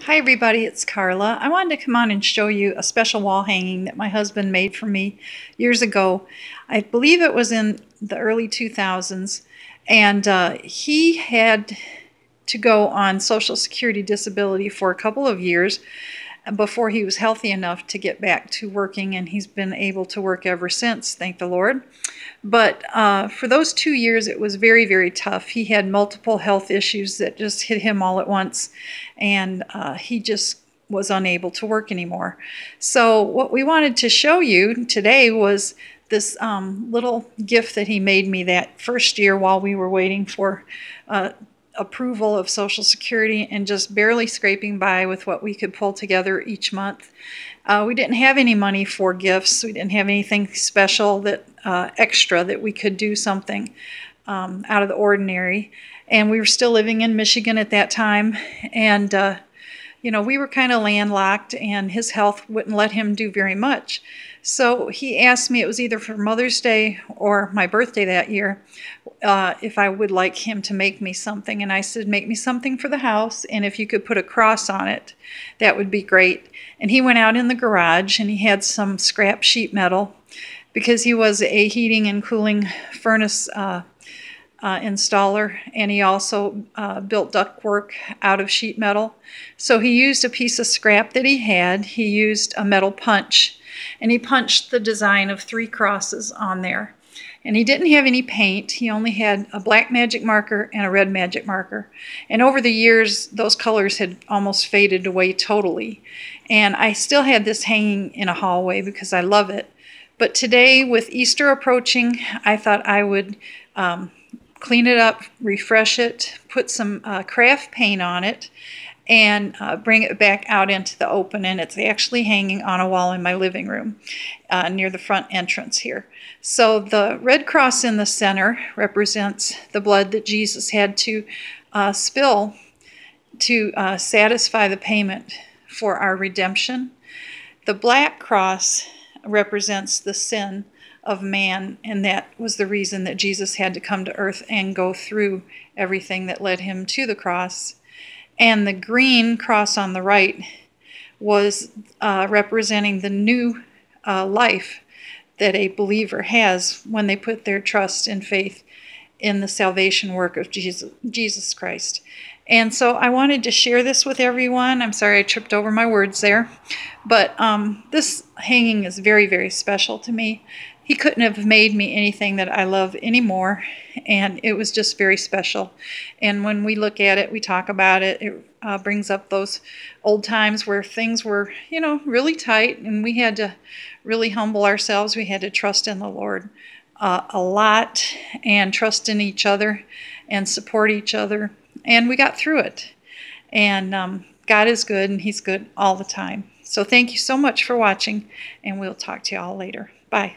Hi everybody, it's Carla. I wanted to come on and show you a special wall hanging that my husband made for me years ago. I believe it was in the early 2000s, and he had to go on Social Security disability for a couple of years before he was healthy enough to get back to working, and he's been able to work ever since, thank the Lord. But for those 2 years, it was very, very tough. He had multiple health issues that just hit him all at once, and he just was unable to work anymore. So what we wanted to show you today was this little gift that he made me that first year while we were waiting for approval of Social Security and just barely scraping by with what we could pull together each month. We didn't have any money for gifts. We didn't have anything special that extra that we could do something out of the ordinary. And we were still living in Michigan at that time. And you know, we were kind of landlocked, and his health wouldn't let him do very much. So he asked me, it was either for Mother's Day or my birthday that year, if I would like him to make me something. And I said, make me something for the house, and if you could put a cross on it, that would be great. And he went out in the garage, and he had some scrap sheet metal, because he was a heating and cooling furnace installer, and he also built ductwork out of sheet metal. So he used a piece of scrap that he had. He used a metal punch, and he punched the design of 3 crosses on there. And he didn't have any paint. He only had a black magic marker and a red magic marker. And over the years, those colors had almost faded away totally. And I still had this hanging in a hallway because I love it. But today, with Easter approaching, I thought I would clean it up, refresh it, put some craft paint on it, and bring it back out into the open. And it's actually hanging on a wall in my living room near the front entrance here. So the red cross in the center represents the blood that Jesus had to spill to satisfy the payment for our redemption. The black cross represents the sin of man, and that was the reason that Jesus had to come to earth and go through everything that led him to the cross. And the green cross on the right was representing the new life that a believer has when they put their trust and faith in the salvation work of Jesus Christ. And so I wanted to share this with everyone. I'm sorry I tripped over my words there. But this hanging is very, very special to me. He couldn't have made me anything that I love anymore, and it was just very special. And when we look at it, we talk about it, it brings up those old times where things were, you know, really tight, and we had to really humble ourselves. We had to trust in the Lord a lot, and trust in each other, and support each other, and we got through it. And God is good, and He's good all the time. So thank you so much for watching, and we'll talk to you all later. Bye.